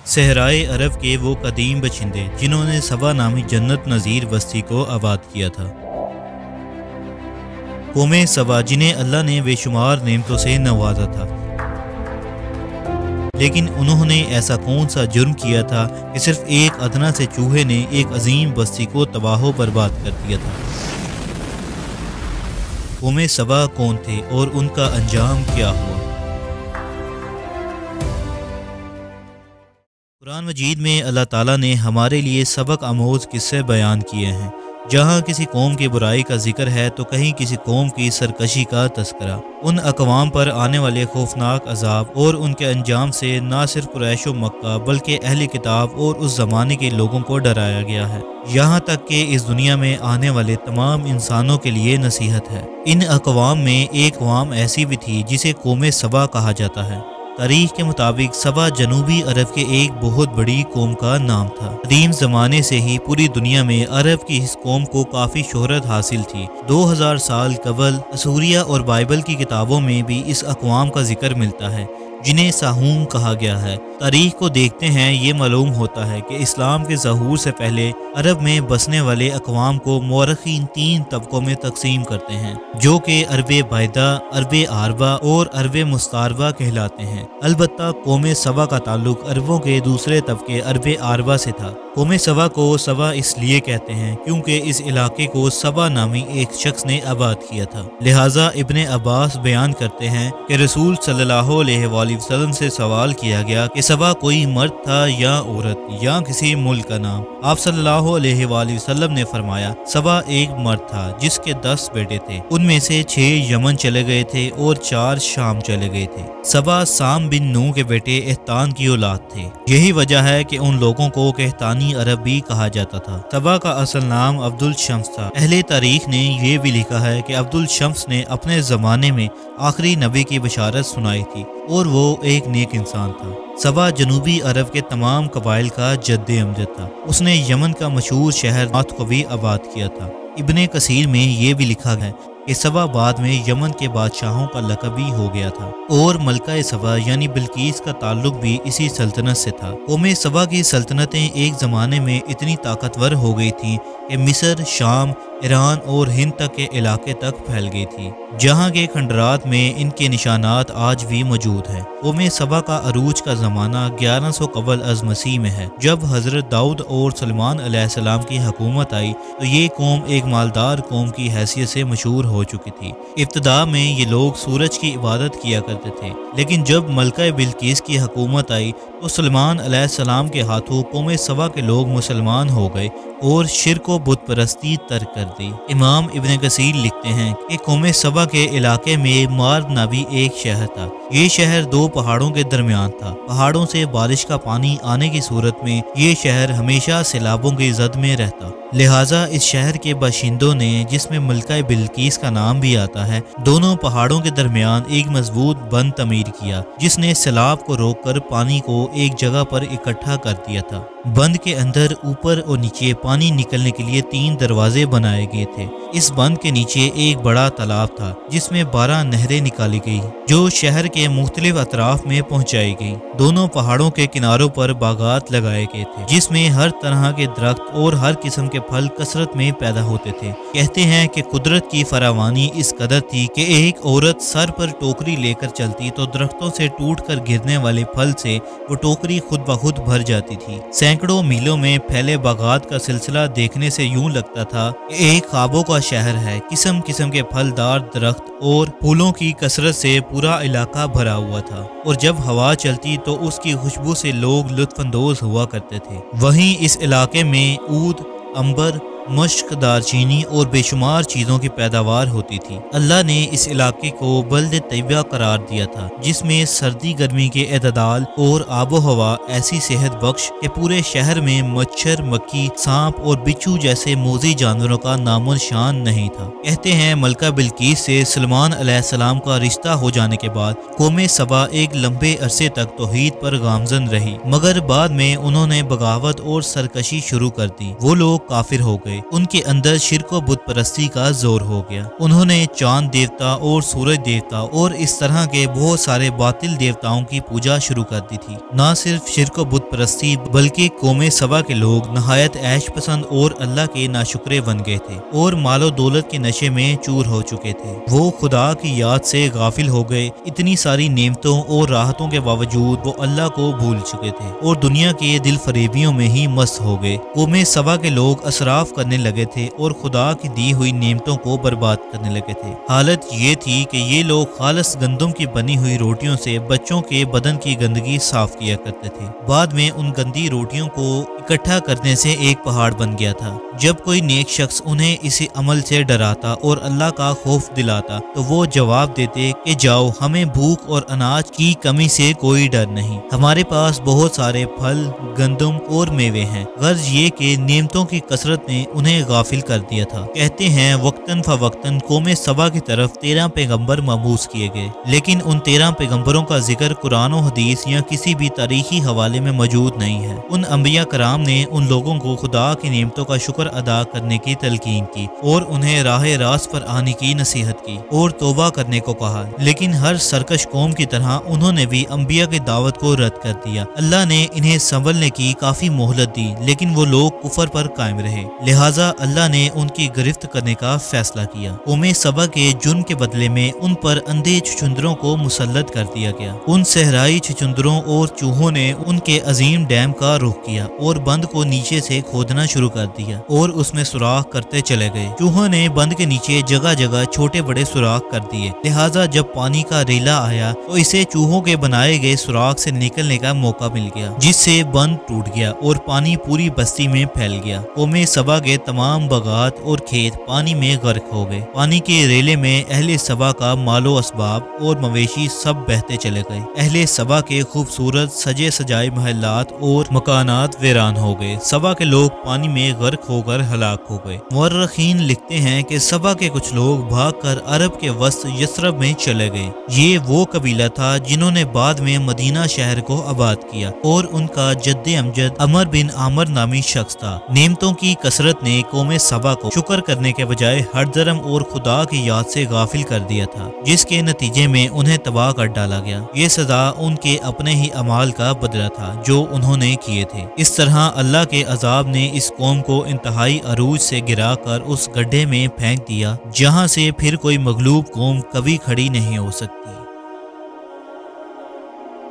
सहराए अरब के वो कदीम बशिंदे जिन्होंने सबा नामी जन्नत नज़ीर बस्ती को आबाद किया था। कौमे सबा जिन्हें अल्लाह ने बेशुमार नेमतों से नवाजा था, लेकिन उन्होंने ऐसा कौन सा जुर्म किया था कि सिर्फ एक अदना से चूहे ने एक अजीम बस्ती को तबाह बर्बाद कर दिया था। कौमे सबा कौन थे और उनका अंजाम क्या हुआ? कुरान मजीद में अल्लाह ताला ने हमारे लिए सबक आमोज किस्से बयान किए हैं। जहाँ किसी कौम की बुराई का जिक्र है तो कहीं किसी कौम की सरकशी का तस्करा। उन अकवाम पर आने वाले खौफनाक अजाब और उनके अंजाम से ना सिर्फ कुरैश व मक्का बल्कि अहले किताब और उस ज़माने के लोगों को डराया गया है। यहाँ तक कि इस दुनिया में आने वाले तमाम इंसानों के लिए नसीहत है। इन अकवाम में एक कौम ऐसी भी थी जिसे कौमे सबा कहा जाता है। तारीख के मुताबिक सबा जनूबी अरब के एक बहुत बड़ी कौम का नाम था। कदीम ज़माने से ही पूरी दुनिया में अरब की इस कौम को काफ़ी शोहरत हासिल थी। 2000 साल कबल असूरिया और बाइबल की किताबों में भी इस अक़वाम का जिक्र मिलता है जिन्हें साहूम कहा गया है। तारीख को देखते हैं ये मालूम होता है कि इस्लाम के ज़हूर से पहले अरब में बसने वाले अक़वाम को मौरख़ीन 3 तबकों में तकसीम करते हैं, जो कि अरब बैदा, अरब आरबा और अरब मुस्तारबा कहलाते हैं। अलबत्ता कौमे सबा का ताल्लुक अरबों के दूसरे तबके अरब आरबा से था। कौमे सबा को सबा इसलिए कहते हैं क्योंकि इस इलाके को सबा नामी एक शख्स ने आबाद किया था। लिहाजा इब्ने अब्बास बयान करते हैं कि रसूल सल्लल्लाहु अलैहि वसल्लम से सवाल किया गया कि सबा कोई मर्द था या औरत या किसी मुल्क का नाम। आप सल्लल्लाहु अलैहि वसल्लम ने फरमाया सबा एक मर्द था जिसके 10 बेटे थे। उनमें से 6 यमन चले गए थे और 4 शाम चले गए थे। सबा साम बिन नूह के बेटे एहतान की औलाद थे। यही वजह है कि उन लोगों को कहतानी अरब भी कहा जाता था। सबा का असल नाम अब्दुल शम्स था। अहले तारीख ने यह भी लिखा है कि अब्दुल शम्स ने अपने ज़माने में आखिरी नबी की बशारत सुनाई थी और वो एक नेक इंसान था। सबा जनूबी अरब के तमाम कबाइल का जद्दे अमजद था। उसने यमन का मशहूर शहर नात को भी आबाद किया था। इब्ने कसीर में यह भी लिखा है कि सबा बाद में यमन के बादशाहों का लक़ब भी हो गया था और मलका सबा यानी बिल्कीस का ताल्लुक भी इसी सल्तनत से था। कौमे सबा की सल्तनतें एक ज़माने में इतनी ताकतवर हो गई थीं कि मिस्र, शाम, ईरान और हिंद तक के इलाके तक फैल गई थी, जहाँ के खंडरात में इनके निशानात आज भी मौजूद हैं। कौमे सबा का अरूज का ज़माना 1100 कबल अज़ मसीह में है। जब हज़रत दाऊद और सलमान अलैहिस्सलाम की हुकूमत आई तो ये कौम एक मालदार कौम की हैसियत से मशहूर हो चुकी थी। इब्तिदा में ये लोग सूरज की इबादत किया करते थे, लेकिन जब मलका बिल्कीस की हुकूमत आई तो सलमान अलैहिस्सलाम के हाथों कौमे सबा के लोग मुसलमान हो गए और शिर्क व बुत परस्ती तर्क कर दी। इमाम इब्ने कसीर लिखते हैं कि कौमे सबा के इलाके में मार्द नामी एक शहर था। ये शहर 2 पहाड़ों के दरमियान था। पहाड़ों से बारिश का पानी आने की सूरत में ये शहर हमेशा सैलाबों की जद में रहता। लिहाजा इस शहर के बाशिंदों ने, जिसमें मलका बिल्कीस का नाम भी आता है, दोनों पहाड़ों के दरमियान एक मजबूत बंद तमीर किया जिसने सैलाब को रोककर पानी को एक जगह पर इकट्ठा कर दिया था। बंद के अंदर ऊपर और नीचे पानी निकलने के लिए 3 दरवाजे बनाए गए थे। इस बंद के नीचे एक बड़ा तालाब था जिसमें 12 नहरें निकाली गई जो शहर के मुख्तलिफ अतराफ में पहुंचाई गई। दोनों पहाड़ों के किनारों पर बागात लगाए गए थे जिसमें हर तरह के दरख्त और हर किस्म के फल कसरत में पैदा होते थे। कहते हैं कि कुदरत की फरावानी इस कदर थी कि एक औरत सर पर टोकरी लेकर चलती तो दरख्तों से टूटकर गिरने वाले फल से वो टोकरी खुद ब खुद भर जाती थी। सैकड़ों मीलों में फैले बागात का सिलसिला देखने से यूं लगता था कि एक ख्वाबों का शहर है। किस्म किस्म के फलदार दरख्त और फूलों की कसरत से पूरा इलाका भरा हुआ था और जब हवा चलती तो उसकी खुशबू से लोग लुत्फानंदोज हुआ करते थे। वहीं इस इलाके में ऊद, अंबर, मश्क, दारचीनी और बेशुमार चीज़ों की पैदावार होती थी। अल्लाह ने इस इलाके को बल्द तैयबा करार दिया था जिसमें सर्दी गर्मी के एतदाल और आबो हवा ऐसी सेहत बख्श के पूरे शहर में मच्छर, मक्खी, सांप और बिच्छू जैसे मोज़ी जानवरों का नामो निशान नहीं था। कहते हैं मलका बिल्कीस से सलमान अलैहिस्सलाम का रिश्ता हो जाने के बाद कौमे सबा एक लंबे अरसे तक तौहीद पर गामजन रही, मगर बाद में उन्होंने बगावत और सरकशी शुरू कर दी। वो लोग काफिर हो गए गए। उनके अंदर शिर्क व बुत परस्ती का जोर हो गया। उन्होंने चांद देवता और सूरज देवता और इस तरह के बहुत सारे बातिल देवताओं की पूजा शुरू कर दी थी। न सिर्फ शिर्क व बुत परस्ती बल्कि कौमे सबा के लोग नहायत ऐश पसंद और अल्लाह के नाशुक्रे बन गए थे और मालो दौलत के नशे में चूर हो चुके थे। वो खुदा की याद से गाफिल हो गए। इतनी सारी नेमतों और राहतों के बावजूद वो अल्लाह को भूल चुके थे और दुनिया के दिल फरेबियों में ही मस्त हो गए। कौमे सबा के लोग असराफ करने लगे थे और खुदा की दी हुई नेमतों को बर्बाद करने लगे थे। हालत ये थी कि ये लोग खालस गंदम की बनी हुई रोटियों से बच्चों के बदन की गंदगी साफ किया करते थे। बाद में उन गंदी रोटियों को इकट्ठा करने से एक पहाड़ बन गया था। जब कोई नेक शख्स उन्हें इसी अमल से डराता और अल्लाह का खौफ दिलाता तो वो जवाब देते कि जाओ, हमें भूख और अनाज की कमी से कोई डर नहीं, हमारे पास बहुत सारे फल, गंदम और मेवे हैं। गर्ज ये कि नेमतों की कसरत ने उन्हें गाफिल कर दिया था। कहते हैं वक्तन फवक्तन कौमे सबा की तरफ 13 पैगंबर मबूस किए गए, लेकिन उन 13 पैगंबरों का जिक्र कुरान और हदीस या किसी भी तारीखी हवाले में मौजूद नहीं है। उन अंबिया कराम ने उन लोगों को खुदा की नेमतों का शुक्र अदा करने की तलकीन की और उन्हें राह रास्त पर आने की नसीहत की और तौबा करने को कहा, लेकिन हर सरकश कौम की तरह उन्होंने भी अंबिया की दावत को रद्द कर दिया। अल्लाह ने इन्हें संभलने की काफी मोहलत दी, लेकिन वो लोग कुफर पर कायम रहे, लिहाजा अल्लाह ने उनकी गिरफ्त करने का फैसला किया। कौमे सबा के जुर्म के बदले में उन पर अंधे छुचुंदरों को मुसल्लत कर दिया गया। उन सहराई छुचुंदरों और चूहों ने उनके अजीम डैम का रुख किया और बंद को नीचे से खोदना शुरू कर दिया और उसमें सुराख करते चले गए। चूहों ने बंद के नीचे जगह जगह छोटे बड़े सुराख कर दिए, लिहाजा जब पानी का रेला आया तो इसे चूहों के बनाए गए सुराख से निकलने का मौका मिल गया, जिससे बंद टूट गया और पानी पूरी बस्ती में फैल गया। कौमे सबा के तमाम बगात और खेत पानी में गर्क हो गए। पानी के रेले में अहले सबा का मालो असबाब और मवेशी सब बहते चले गए। अहले सबा के खूबसूरत सजे सजाए महलात और मकानात वीरान हो गए। सबा के लोग पानी में गर्क होकर हलाक हो गए। मुअर्रिखीन लिखते हैं कि सबा के कुछ लोग भागकर अरब के वस्त यसरब में चले गए। ये वो कबीला था जिन्होंने बाद में मदीना शहर को आबाद किया और उनका जद्दे अमजद अमर बिन आमर नामी शख्स था। नेमतों की कसरत ने कौमे सबा को शुक्र करने के बजाय हर धर्म और खुदा की याद से गाफिल कर दिया था, जिसके नतीजे में उन्हें तबाह कर डाला गया। ये सजा उनके अपने ही अमाल का बदला था जो उन्होंने किए थे। इस तरह अल्लाह के अजाब ने इस कौम को इंतहाई अरूज से गिराकर उस गड्ढे में फेंक दिया जहां से फिर कोई मगलूब कौम कभी खड़ी नहीं हो सकती।